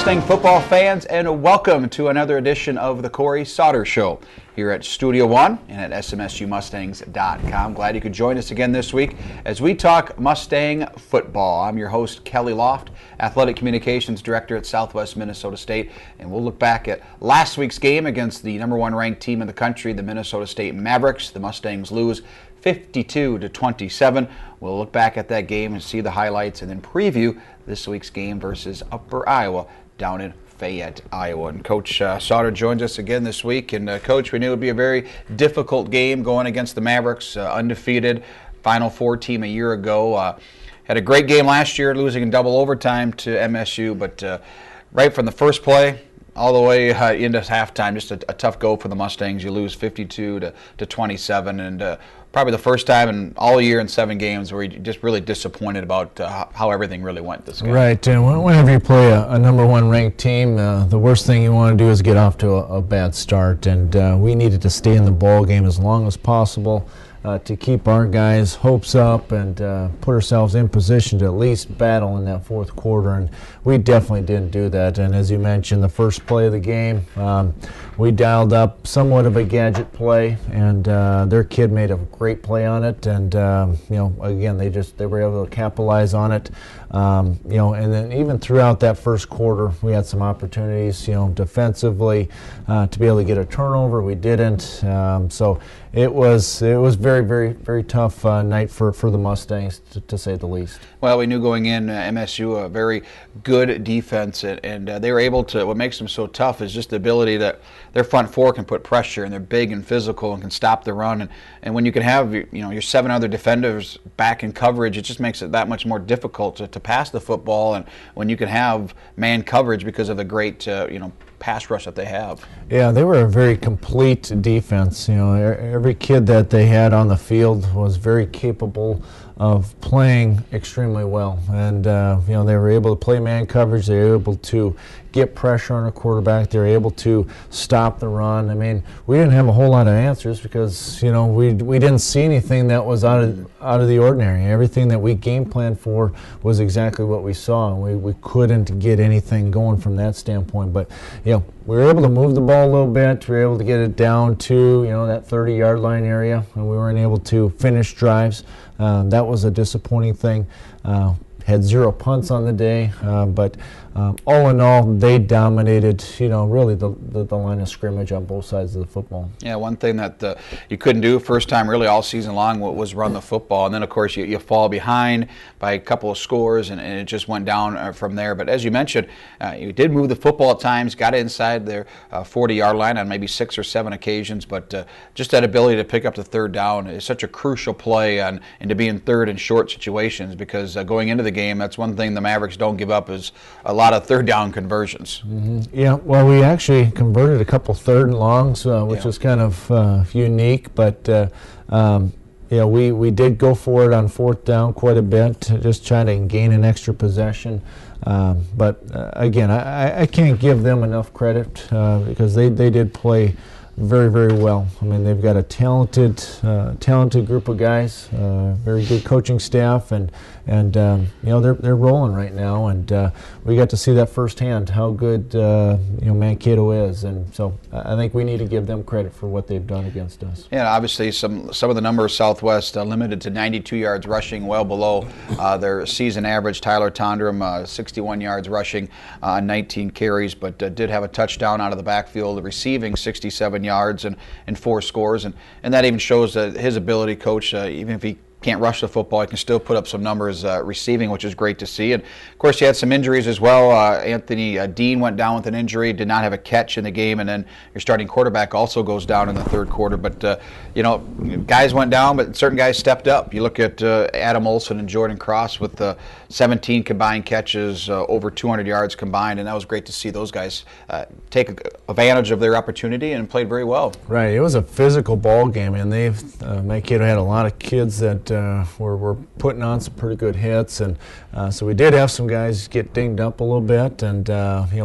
Mustang football fans, and welcome to another edition of the Cory Sauter Show here at Studio One and at SMSUmustangs.com. Glad you could join us again this week as we talk Mustang football. I'm your host, Kelly Loft, Athletic Communications Director at Southwest Minnesota State, and we'll look back at last week's game against the number one ranked team in the country, the Minnesota State Mavericks. The Mustangs lose 52-27. We'll look back at that game and see the highlights and then preview this week's game versus Upper Iowa down in Fayette, Iowa. And Coach Sauter joins us again this week. And Coach, we knew it would be a very difficult game going against the Mavericks, undefeated Final Four team a year ago. Had a great game last year, losing in double overtime to MSU, but right from the first play all the way into halftime, just a tough go for the Mustangs. You lose 52-27, and probably the first time in all year in 7 games where you're just really disappointed about how everything really went this game. Right, and whenever you play a number one ranked team, the worst thing you want to do is get off to a bad start, and we needed to stay in the ball game as long as possible to keep our guys' hopes up and put ourselves in position to at least battle in that fourth quarter, and we definitely didn't do that. And as you mentioned, the first play of the game, we dialed up somewhat of a gadget play, and their kid made a great play on it, and again, they were able to capitalize on it. And then even throughout that first quarter, we had some opportunities, defensively to be able to get a turnover. We didn't. So it was very, very, very tough night for the Mustangs, to say the least. Well, we knew going in, MSU, a very good defense, and they were able to, what makes them so tough is just the ability that their front four can put pressure, and they're big and physical and can stop the run. And when you can have your 7 other defenders back in coverage, it just makes it that much more difficult to pass the football. And when you can have man coverage because of the great pass rush that they have. Yeah, they were a very complete defense. Every kid that they had on the field was very capable of playing extremely well, and they were able to play man coverage. They were able to get pressure on a quarterback. They were able to stop the run. I mean, we didn't have a whole lot of answers because we didn't see anything that was out of the ordinary. Everything that we game planned for was exactly what we saw, and we couldn't get anything going from that standpoint. But we were able to move the ball a little bit. We were able to get it down to that 30-yard line area, and we weren't able to finish drives. That was a disappointing thing. Had 0 punts on the day, but all in all, they dominated, really the line of scrimmage on both sides of the football. Yeah, one thing that you couldn't do first time really all season long was run the football, and then of course you fall behind by a couple of scores, and it just went down from there. But as you mentioned, you did move the football at times, got inside their 40-yard line on maybe 6 or 7 occasions, but just that ability to pick up the third down is such a crucial play and to be in third and short situations, because going into the game, that's one thing the Mavericks don't give up is a lot of third down conversions. Mm-hmm. Yeah, well, we actually converted a couple third and longs, which was kind of unique, but we did go for it on fourth down quite a bit, just trying to gain an extra possession. But again, I can't give them enough credit because they did play very, very well. I mean, they've got a talented group of guys, very good coaching staff, and they're rolling right now, and we got to see that firsthand how good Mankato is, and so I think we need to give them credit for what they've done against us. Yeah, obviously some of the numbers Southwest limited to 92 yards rushing, well below their season average. Tyler Tondrum 61 yards rushing, 19 carries, but did have a touchdown out of the backfield, receiving 67 yards and 4 scores, and that even shows that his ability, coach, even if he can't rush the football, he can still put up some numbers receiving, which is great to see. And of course, he had some injuries as well. Anthony Dean went down with an injury, did not have a catch in the game, and then your starting quarterback also goes down in the third quarter. But guys went down, but certain guys stepped up. You look at Adam Olson and Jordan Cross with 17 combined catches, over 200 yards combined, and that was great to see those guys take advantage of their opportunity and played very well. Right, it was a physical ball game, and Mankato had a lot of kids that we're putting on some pretty good hits, and so we did have some guys get dinged up a little bit, and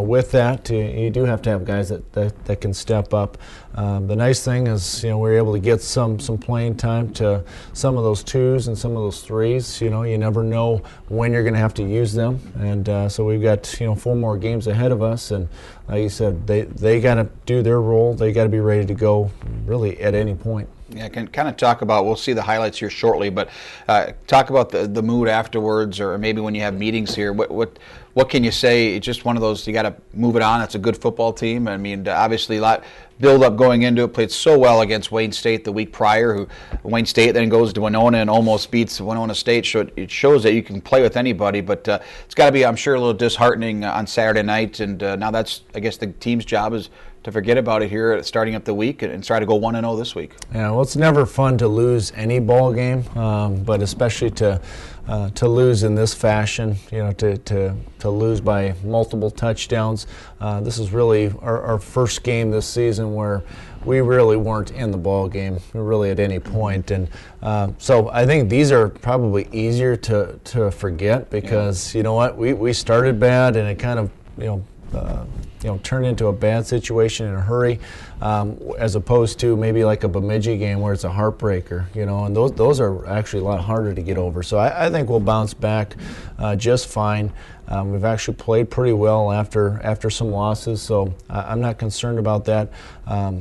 with that, you do have to have guys that can step up. The nice thing is, we're able to get some playing time to some of those twos and some of those threes. You never know when you're going to have to use them, and so we've got 4 more games ahead of us, and like you said, they got to do their role. They got to be ready to go really at any point. Yeah, I can kind of talk about, we'll see the highlights here shortly, but talk about the mood afterwards, or maybe when you have meetings here. What can you say? It's just one of those, you got to move it on. It's a good football team. I mean, obviously a lot build up going into it. Played so well against Wayne State the week prior. Wayne State then goes to Winona and almost beats Winona State. So it shows that you can play with anybody, but it's got to be, I'm sure, a little disheartening on Saturday night. And now that's, I guess, the team's job is to forget about it here starting up the week and try to go 1-0 this week. Yeah, well, it's never fun to lose any ball game, but especially to lose in this fashion, to lose by multiple touchdowns. This is really our first game this season where we really weren't in the ball game really at any point, and so I think these are probably easier to forget because you know what, we started bad and it kind of turn into a bad situation in a hurry, as opposed to maybe like a Bemidji game where it's a heartbreaker, and those are actually a lot harder to get over. So I think we'll bounce back just fine. We've actually played pretty well after some losses, so I'm not concerned about that.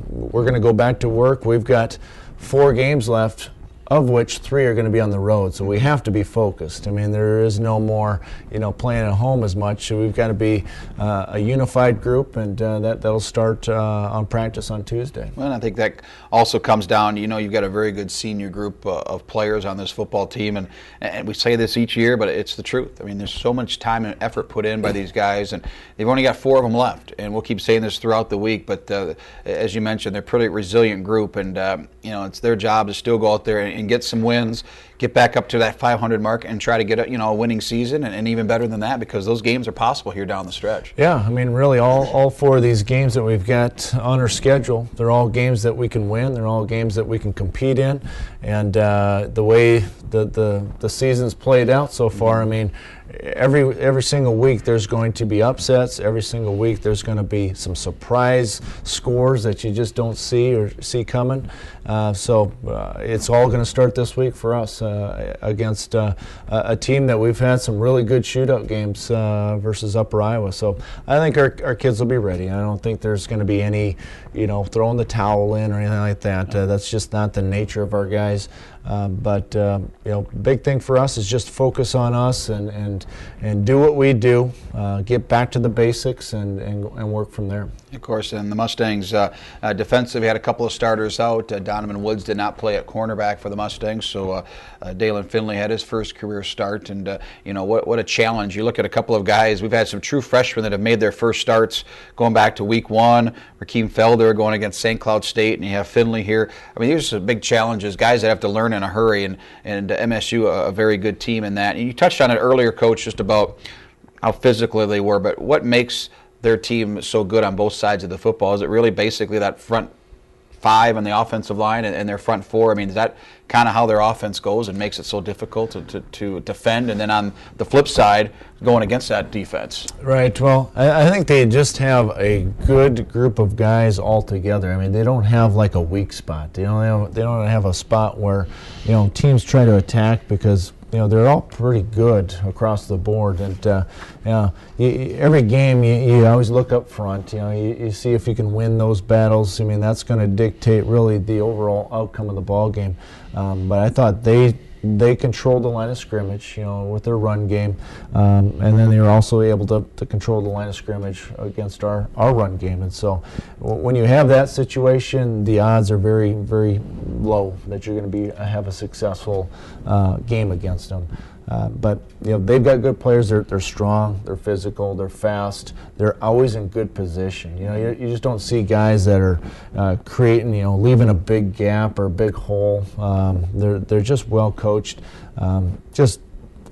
We're going to go back to work. We've got 4 games left, of which 3 are going to be on the road, so we have to be focused. I mean, there is no more, playing at home as much. So we've got to be a unified group, and that'll start on practice on Tuesday. Well, I think that also comes down, you've got a very good senior group of players on this football team, and we say this each year, but it's the truth. I mean, there's so much time and effort put in by these guys, and they've only got 4 of them left, and we'll keep saying this throughout the week, but as you mentioned, they're a pretty resilient group, and it's their job to still go out there and get some wins, get back up to that 500 mark, and try to get a winning season, and even better than that, because those games are possible here down the stretch. Yeah, I mean, really, all 4 of these games that we've got on our schedule, they're all games that we can win. They're all games that we can compete in, and the way the season's played out so far, I mean, every single week there's going to be upsets. Every single week there's going to be some surprise scores that you just don't see coming. So it's all going to start this week for us against a team that we've had some really good shootout games versus Upper Iowa. So I think our kids will be ready. I don't think there's going to be any, throwing the towel in or anything like that. That's just not the nature of our guys. But big thing for us is just focus on us and do what we do, get back to the basics and work from there. Of course, and the Mustangs defensive had a couple of starters out. Donovan Woods did not play at cornerback for the Mustangs, so Dalen Finley had his first career start, and what a challenge. You look at a couple of guys. We've had some true freshmen that have made their first starts going back to week 1. Rakeem Felder going against St. Cloud State, and you have Finley here. I mean, these are some big challenges, guys that have to learn in a hurry, and MSU a very good team in that. And you touched on it earlier, Coach, just about how physical they were, but what makes their team so good on both sides of the football? Is it really basically that front 5 on the offensive line and their front 4? I mean, is that kind of how their offense goes and makes it so difficult to defend? And then on the flip side, going against that defense. Right. Well, I think they just have a good group of guys all together. I mean, they don't have like a weak spot. They don't have a spot where teams try to attack, because they're all pretty good across the board, and every game you always look up front. You see if you can win those battles. I mean, that's going to dictate really the overall outcome of the ball game. But I thought they controlled the line of scrimmage, with their run game, and then they were also able to control the line of scrimmage against our run game. And so when you have that situation, the odds are very, very low that you're going to have a successful game against them. But they've got good players. They're strong. They're physical. They're fast. They're always in good position. You just don't see guys that are creating, leaving a big gap or a big hole. They're just well coached. Just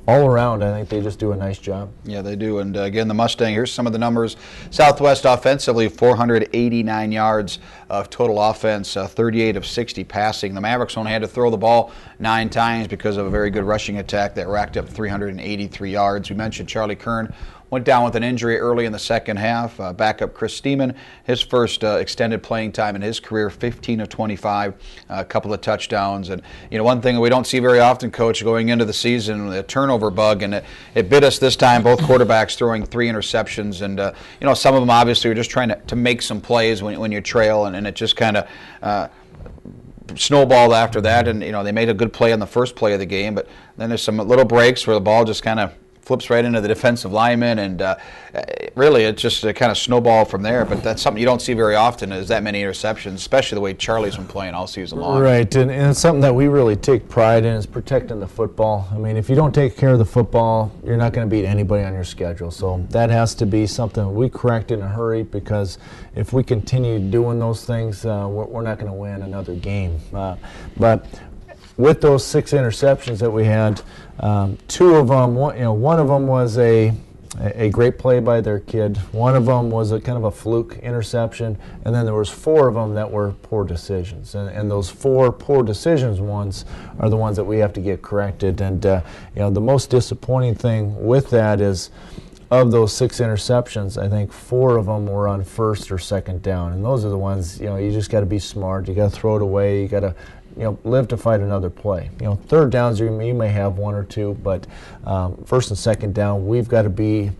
all around, I think they just do a nice job. Yeah, they do. And again, the Mustang, here's some of the numbers. Southwest offensively, 489 yards of total offense, 38 of 60 passing. The Mavericks only had to throw the ball 9 times because of a very good rushing attack that racked up 383 yards. We mentioned Charlie Kern went down with an injury early in the second half. Backup Chris Steeman, his first extended playing time in his career, 15 of 25, a couple of touchdowns. And, one thing that we don't see very often, Coach, going into the season, the turnover bug, and it bit us this time, both quarterbacks throwing 3 interceptions. And, some of them obviously are just trying to make some plays when you trail, and it just kind of snowballed after that. And, they made a good play on the first play of the game, but then there's some little breaks where the ball just kind of flips right into the defensive lineman, and really it just kind of snowballed from there. But that's something you don't see very often, is that many interceptions, especially the way Charlie's been playing all season long. Right, and it's something that we really take pride in, is protecting the football. I mean, if you don't take care of the football, you're not going to beat anybody on your schedule. So that has to be something we correct in a hurry, because if we continue doing those things, we're not going to win another game. But with those 6 interceptions that we had, 2 of them, one of them was a great play by their kid. One of them was a kind of a fluke interception, and then there was 4 of them that were poor decisions. And those 4 poor decisions ones are the ones that we have to get corrected. And the most disappointing thing with that is, of those 6 interceptions, I think 4 of them were on first or second down, and those are the ones you just got to be smart. You got to throw it away. You got to live to fight another play. Third downs, you may have 1 or 2, but first and second down, we've got to be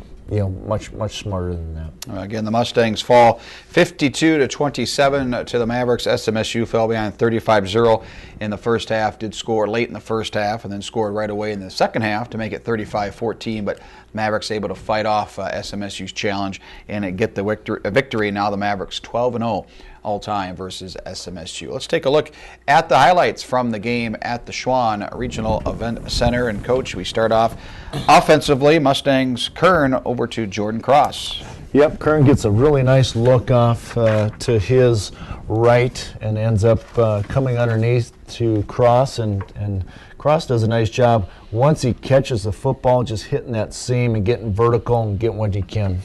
much smarter than that. Again, the Mustangs fall 52-27 to the Mavericks. SMSU fell behind 35-0 in the first half, did score late in the first half, and then scored right away in the second half to make it 35-14, but Mavericks able to fight off SMSU's challenge and get the victory. Now the Mavericks 12-0 all-time versus SMSU. Let's take a look at the highlights from the game at the Schwann Regional Event Center. And, Coach, we start off offensively. Mustangs Kern over to Jordan Cross. Yep, Kern gets a really nice look off to his right and ends up coming underneath to Cross, and Cross does a nice job once he catches the football, just hitting that seam and getting vertical and getting what he can.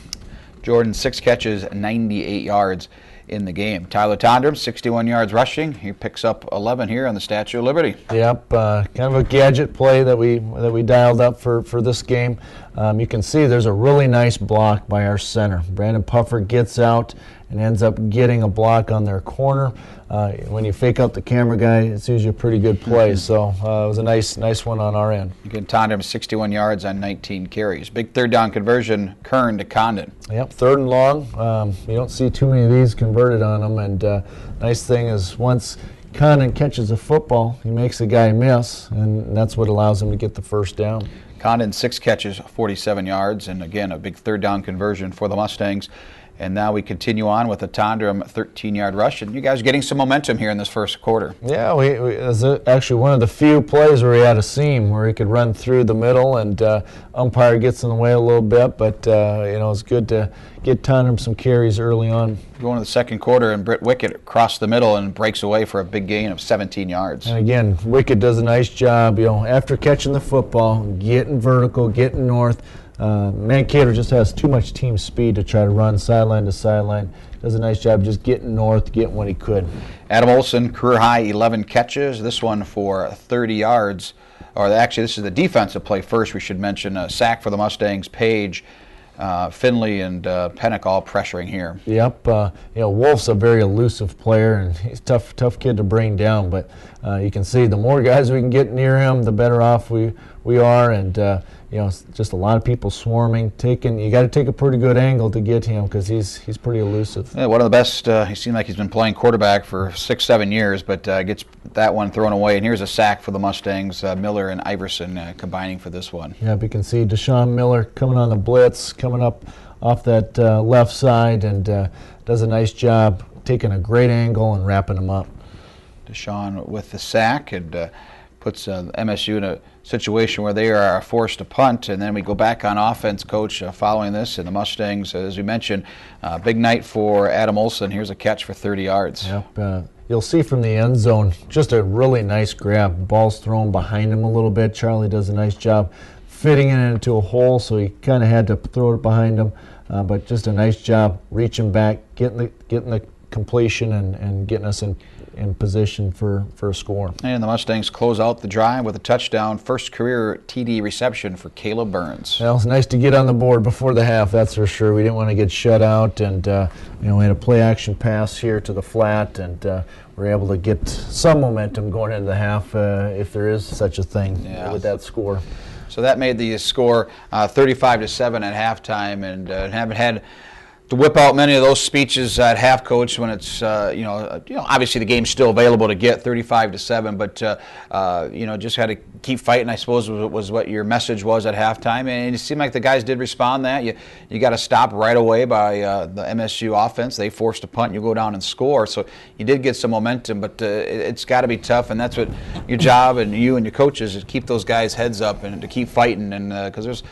Jordan, 6 catches, 98 yards in the game. Tyler Tondrum, 61 yards rushing. He picks up 11 here on the Statue of Liberty. Yep, kind of a gadget play that we dialed up for this game. You can see there's a really nice block by our center. Brandon Puffer gets out and ends up getting a block on their corner. When you fake out the camera guy, it's usually a pretty good play. So it was a nice one on our end. Again, Tondrum 61 yards on 19 carries. Big third down conversion, Kern to Condon. Yep, 3rd and long. You don't see too many of these converted on them. And nice thing is, once Condon catches a football, he makes the guy miss, and that's what allows him to get the first down. Condon, 6 catches, 47 yards, and again, a big third down conversion for the Mustangs. And now we continue on with a Tondrum 13-yard rush. And you guys are getting some momentum here in this first quarter. Yeah, it was actually one of the few plays where he had a seam where he could run through the middle, and umpire gets in the way a little bit. But, it's good to get Tondrum some carries early on. Going to the second quarter, and Britt Wickett across the middle and breaks away for a big gain of 17 yards. And again, Wickett does a nice job, after catching the football, getting vertical, getting north. Mankato just has too much team speed to try to run sideline to sideline. Does a nice job just getting north, getting what he could. Adam Olson, career high 11 catches. This one for 30 yards. Or actually, this is the defensive play first. We should mention a sack for the Mustangs. Page, Finley, and Pennick all pressuring here. Yep. Wolf's a very elusive player, and he's a tough kid to bring down. But you can see the more guys we can get near him, the better off we are. And just a lot of people swarming. You got to take a pretty good angle to get him, because he's pretty elusive. Yeah, one of the best. He seemed like he's been playing quarterback for 6-7 years, but gets that one thrown away. And here's a sack for the Mustangs. Miller and Iverson combining for this one. Yeah, you can see Deshaun Miller coming on the blitz, coming up off that left side, and does a nice job taking a great angle and wrapping him up. Deshaun with the sack, and puts MSU in a situation where they are forced to punt. And then we go back on offense, Coach, following this. And the Mustangs, as we mentioned, big night for Adam Olson. Here's a catch for 30 yards. Yep. You'll see from the end zone, just a really nice grab. Ball's thrown behind him a little bit. Charlie does a nice job fitting it into a hole, so he kind of had to throw it behind him. But just a nice job reaching back, getting the completion, and getting us in position for a score. And the Mustangs close out the drive with a touchdown, first career TD reception for Caleb Burns. Well, it's nice to get on the board before the half, that's for sure. We didn't want to get shut out, and we had a play-action pass here to the flat, and we were able to get some momentum going into the half, if there is such a thing with that score. So that made the score 35-7 at halftime, and haven't had to whip out many of those speeches at half, Coach, when it's obviously the game's still available to get 35-7, but just had to keep fighting, I suppose, was what your message was at halftime, and it seemed like the guys did respond. That you got to stop right away by the MSU offense. They forced a punt, you go down and score, so you did get some momentum, but it's got to be tough, and that's what your job and you and your coaches is, to keep those guys' heads up and to keep fighting, and because there's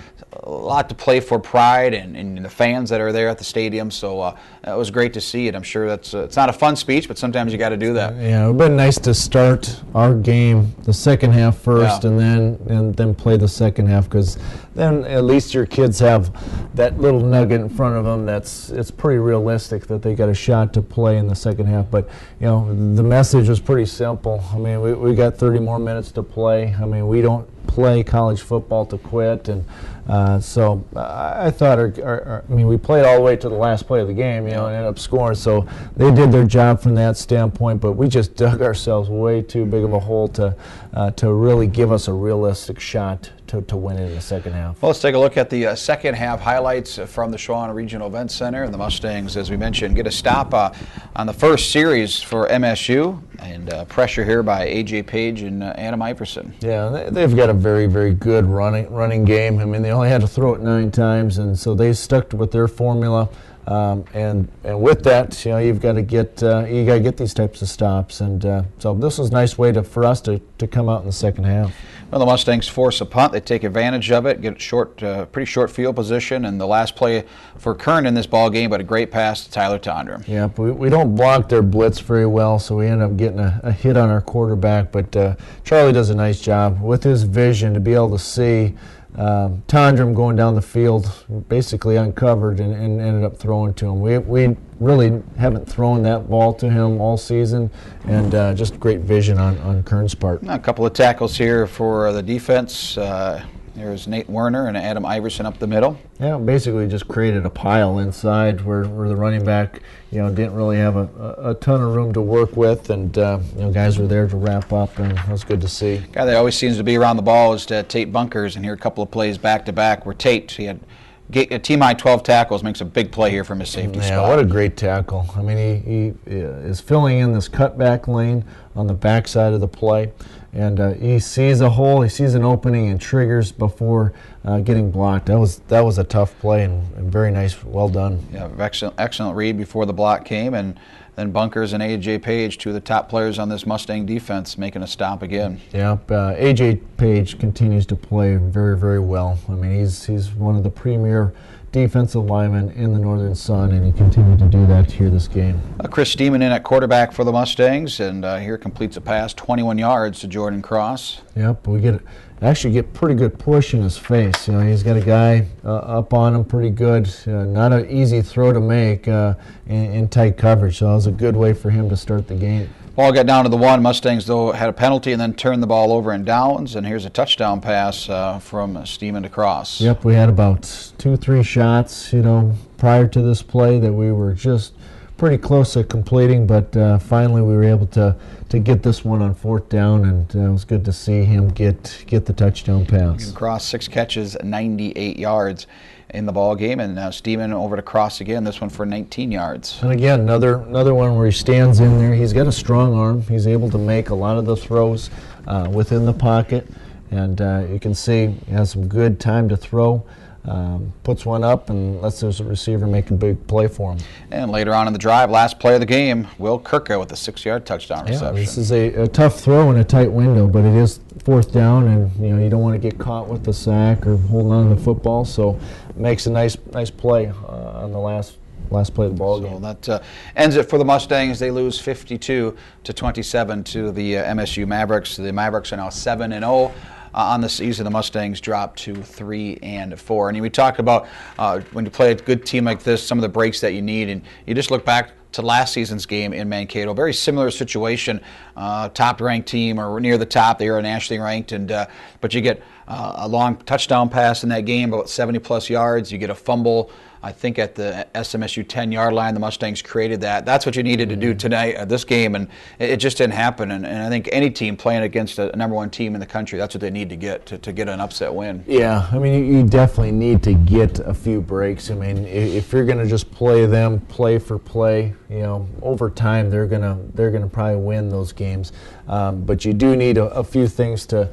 a lot to play for, pride and the fans that are there at the stadium. So it was great to see it. I'm sure it's not a fun speech, but sometimes you got to do that. Yeah, it would have been nice to start our game the second half first, and then play the second half, because then at least your kids have that little nugget in front of them. It's pretty realistic that they got a shot to play in the second half. But the message was pretty simple. I mean, we got 30 more minutes to play. I mean, we don't play college football to quit, and so I thought we played all the way to the last play of the game, and ended up scoring. So they did their job from that standpoint, but we just dug ourselves way too big of a hole to really give us a realistic shot to win it in the second half. Well, let's take a look at the second half highlights from the Shawana Regional Event Center. And the Mustangs, as we mentioned, get a stop on the first series for MSU, and pressure here by A.J. Page and Adam Iverson. Yeah, they've got a very, very good running game. I mean, they only had to throw it 9 times, and so they stuck with their formula. And with that, you've got to get these types of stops, and so this was a nice way for us to come out in the second half. Well, the Mustangs force a punt. They take advantage of it, get pretty short field position, and the last play for Kern in this ball game, but a great pass to Tyler Tondrum. Yeah, we don't block their blitz very well, so we end up getting a hit on our quarterback. But Charlie does a nice job with his vision to be able to see Tondrum going down the field, basically uncovered, and ended up throwing to him. We really haven't thrown that ball to him all season, and just great vision on Kern's part. A couple of tackles here for the defense. There's Nate Werner and Adam Iverson up the middle. Yeah, basically just created a pile inside where the running back, didn't really have a ton of room to work with, and guys were there to wrap up, and it was good to see. Guy that always seems to be around the ball is Tate Bunkers, and here a couple of plays back to back where Tate, he had a team-high 12 tackles, makes a big play here from his safety spot. Yeah, what a great tackle. I mean, he is filling in this cutback lane on the backside of the play, and he sees a hole, he sees an opening, and triggers before getting blocked. That was a tough play, and very nice, well done. Yeah, excellent read before the block came, and then Bunkers and A.J. Page, two of the top players on this Mustang defense, making a stop again. Yep, A.J. Page continues to play very, very well. I mean, he's one of the premier defensive linemen in the Northern Sun, and he continued to do that here this game. Chris Steeman in at quarterback for the Mustangs, and here completes a pass 21 yards to Jordan Cross. Yep, we actually get pretty good push in his face. He's got a guy up on him pretty good. Not an easy throw to make in tight coverage, so it was a good way for him to start the game. Ball got down to the 1. Mustangs, though, had a penalty and then turned the ball over in downs, and here's a touchdown pass from Steeman to Cross. Yep, we had about 2-3 shots, prior to this play that we were just pretty close to completing, but finally we were able to get this one on 4th down, and it was good to see him get the touchdown pass. Cross, 6 catches, 98 yards in the ball game, and Steeman over to Cross again, this one for 19 yards. And again, another one where he stands in there. He's got a strong arm. He's able to make a lot of the throws within the pocket, and you can see he has some good time to throw. Puts one up and lets the receiver make a big play for him. And later on in the drive, last play of the game, Will Kirka with a 6-yard touchdown reception. This is a tough throw in a tight window, but it is 4th down, and you don't want to get caught with the sack or holding on to the football, so it makes a nice play on the last play of the ball game. So that ends it for the Mustangs. They lose 52-27 to the MSU Mavericks. The Mavericks are now 7-0. on the season. The Mustangs dropped to 3-4. And we talked about when you play a good team like this, some of the breaks that you need, and you just look back to last season's game in Mankato. Very similar situation, top-ranked team or near the top. They are nationally ranked, and but you get a long touchdown pass in that game, about 70-plus yards. You get a fumble, I think, at the SMSU 10-yard line. The Mustangs created that. That's what you needed to do tonight, this game, and it just didn't happen. And I think any team playing against a number one team in the country, that's what they need to get to get an upset win. Yeah, I mean, you definitely need to get a few breaks. I mean, if you're going to just play them play for play, over time they're gonna probably win those games. But you do need a few things to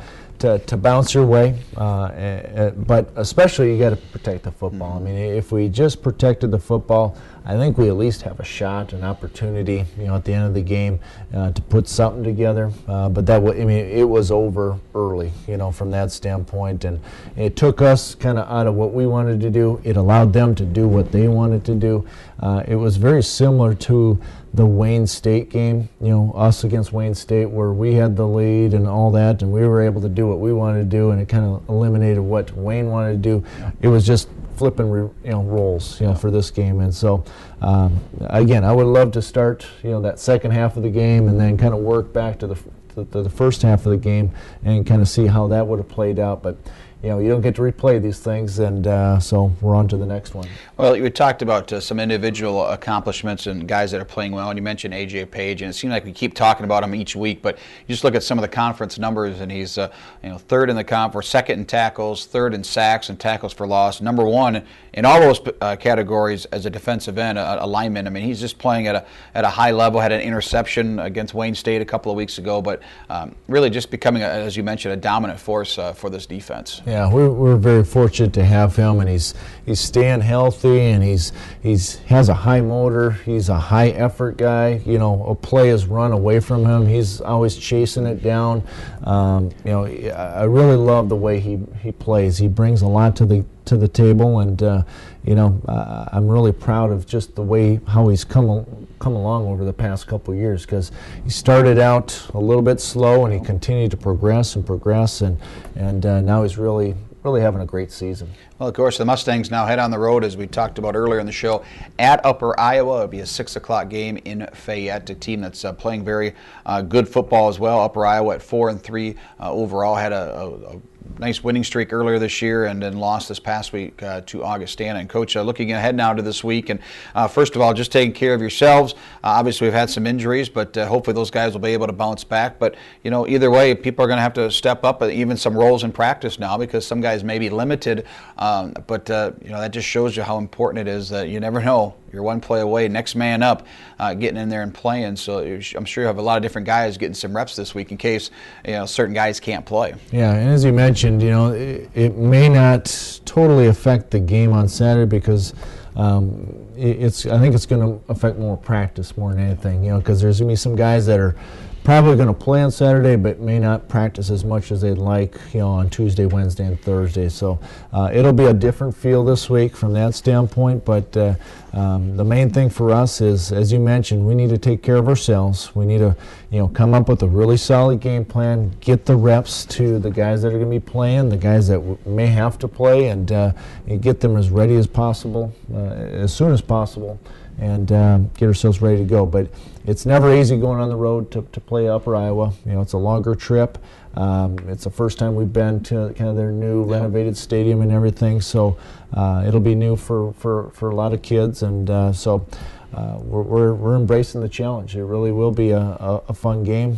bounce your way, but especially you got to protect the football. I mean, if we just protected the football, I think we at least have a shot, an opportunity, at the end of the game to put something together. But it was over early, from that standpoint, and it took us kind of out of what we wanted to do. It allowed them to do what they wanted to do. It was very similar to the Wayne State game, us against Wayne State, where we had the lead and all that, and we were able to do what we wanted to do, and it kind of eliminated what Wayne wanted to do. It was just flipping roles for this game. And so again, I would love to start that second half of the game and then kind of work back to the first half of the game and kind of see how that would have played out. But you don't get to replay these things, and so we're on to the next one. Well, you talked about some individual accomplishments and guys that are playing well, and you mentioned A.J. Page, and it seems like we keep talking about him each week, but you just look at some of the conference numbers, and he's third in the conference, second in tackles, third in sacks and tackles for loss, number one in all those categories as a defensive end, a lineman. I mean, he's just playing at a high level. Had an interception against Wayne State a couple of weeks ago, but really just becoming, as you mentioned, a dominant force for this defense. Yeah, we're very fortunate to have him, and he's staying healthy, and he has a high motor. He's a high effort guy. A play is run away from him, he's always chasing it down. I really love the way he plays. He brings a lot to the table, and I'm really proud of just the way how he's come along over the past couple of years, because he started out a little bit slow and he continued to progress, and now he's really having a great season. Well, of course, the Mustangs now head on the road, as we talked about earlier in the show, at Upper Iowa. It'll be a 6 o'clock game in Fayette, a team that's playing very good football as well. Upper Iowa at 4-3 overall, had a nice winning streak earlier this year, and then lost this past week to Augustana. And Coach, looking ahead now to this week, and first of all, just taking care of yourselves. Obviously, we've had some injuries, but hopefully those guys will be able to bounce back. But either way, people are going to have to step up, even some roles in practice now, because some guys may be limited. But that just shows you how important it is that you never know. You're one play away, next man up, getting in there and playing. So I'm sure you have a lot of different guys getting some reps this week in case certain guys can't play. Yeah, and as you mentioned, it may not totally affect the game on Saturday, because I think it's going to affect more practice more than anything. Because there's going to be some guys that are probably going to play on Saturday, but may not practice as much as they'd like, on Tuesday, Wednesday, and Thursday. So it'll be a different feel this week from that standpoint. But the main thing for us is, as you mentioned, we need to take care of ourselves. We need to, come up with a really solid game plan, get the reps to the guys that are going to be playing, the guys that may have to play, and get them as ready as possible, as soon as possible, and get ourselves ready to go. But it's never easy going on the road to play Upper Iowa. It's a longer trip. It's the first time we've been to kind of their new renovated stadium and everything, so it'll be new for a lot of kids, and so we're embracing the challenge. It really will be a fun game.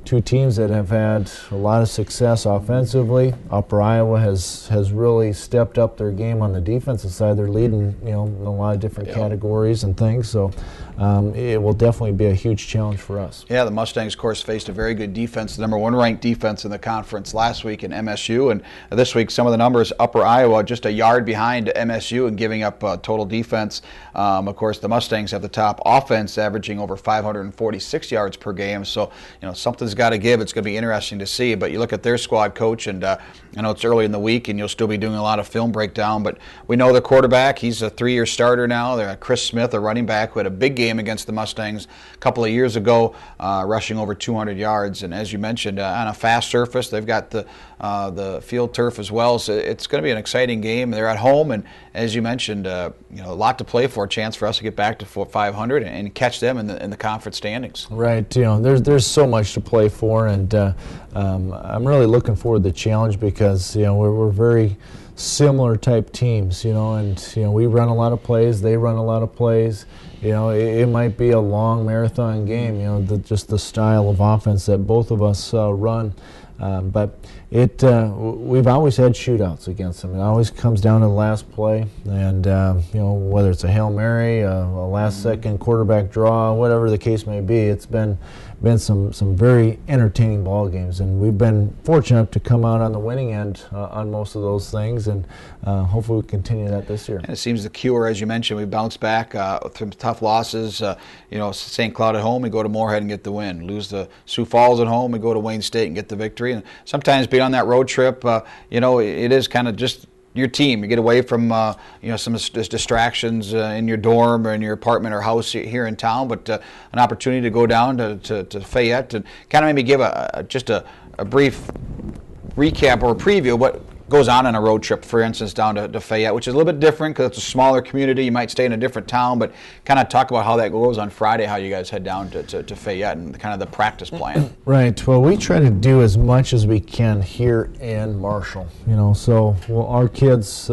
Two teams that have had a lot of success offensively. Upper Iowa has really stepped up their game on the defensive side. They're leading, in a lot of different categories and things. So it will definitely be a huge challenge for us. Yeah, the Mustangs, of course, faced a very good defense, the number one ranked defense in the conference last week in MSU, and this week some of the numbers: Upper Iowa just a yard behind MSU in giving up total defense. Of course, the Mustangs have the top offense, averaging over 546 yards per game. So something's got got to give. It's going to be interesting to see. But you look at their squad coach, and I know it's early in the week, and you'll still be doing a lot of film breakdown. But we know the quarterback. He's a 3-year starter now. They're Chris Smith, a running back, who had a big game against the Mustangs a couple of years ago, rushing over 200 yards. And as you mentioned, on a fast surface, they've got the field turf as well. So it's going to be an exciting game. They're at home, and as you mentioned, a lot to play for. A chance for us to get back to 500 and catch them in the conference standings. Right. There's so much to play for, and I'm really looking forward to the challenge because we're very similar type teams. And we run a lot of plays. They run a lot of plays. It might be a long marathon game. Just the style of offense that both of us run. But we've always had shootouts against them. It always comes down to the last play, and whether it's a Hail Mary, a last-second quarterback draw, whatever the case may be, it's been some very entertaining ball games, and we've been fortunate to come out on the winning end on most of those things, and hopefully we continue that this year. And it seems the cure, as you mentioned, we bounced back from tough losses. St. Cloud at home, we go to Moorhead and get the win. Lose to Sioux Falls at home, we go to Wayne State and get the victory. And sometimes being on that road trip, it is kind of just your team. You get away from some distractions in your dorm or in your apartment or house here in town, but an opportunity to go down to Fayette and kind of maybe give just a brief recap or a preview of what goes on a road trip, for instance, down to Fayette, which is a little bit different because it's a smaller community. You might stay in a different town, but kind of talk about how that goes on Friday, how you guys head down to Fayette and kind of the practice plan. Right. Well, we try to do as much as we can here in Marshall. So our kids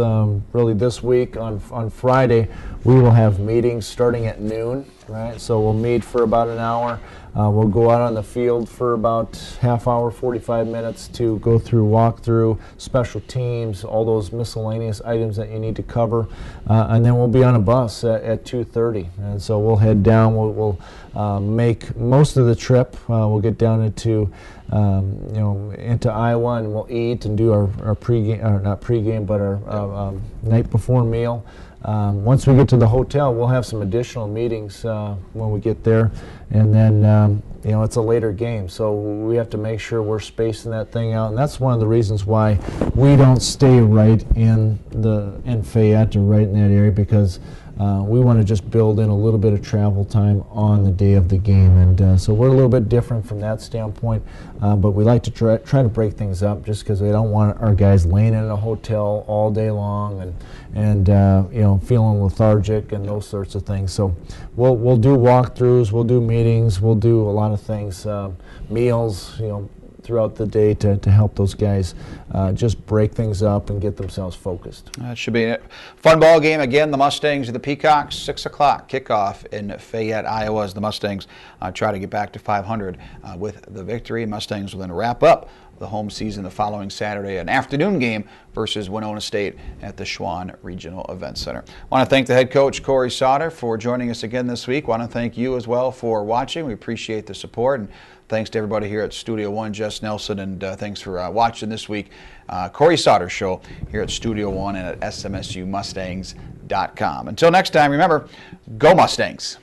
really this week on Friday, we will have meetings starting at noon. Right. So we'll meet for about an hour. We'll go out on the field for about half hour, 45 minutes to go through walkthrough, special teams, all those miscellaneous items that you need to cover, and then we'll be on a bus at 2:30. And so we'll head down. We'll make most of the trip. We'll get down into Iowa, and we'll eat and do our pregame, or not pregame, but our night before meal. Once we get to the hotel, we'll have some additional meetings when we get there, and then it's a later game, so we have to make sure we're spacing that thing out, and that's one of the reasons why we don't stay right in Fayette or right in that area, because we want to just build in a little bit of travel time on the day of the game, and so we're a little bit different from that standpoint, but we like to try to break things up just because we don't want our guys laying in a hotel all day long and feeling lethargic and those sorts of things. So we'll do walkthroughs, we'll do meetings, we'll do a lot of things, meals, throughout the day to help those guys just break things up and get themselves focused. It should be a fun ball game. Again, the Mustangs and the Peacocks, 6 o'clock kickoff in Fayette, Iowa, as the Mustangs try to get back to 500 with the victory. Mustangs will then wrap up the home season the following Saturday, an afternoon game versus Winona State at the Schwann Regional Event Center. I want to thank the head coach, Cory Sauter, for joining us again this week. I want to thank you as well for watching. We appreciate the support, and thanks to everybody here at Studio One, Jess Nelson, and thanks for watching this week. Cory Sauter Show here at Studio One and at SMSUmustangs.com. Until next time, remember, go Mustangs!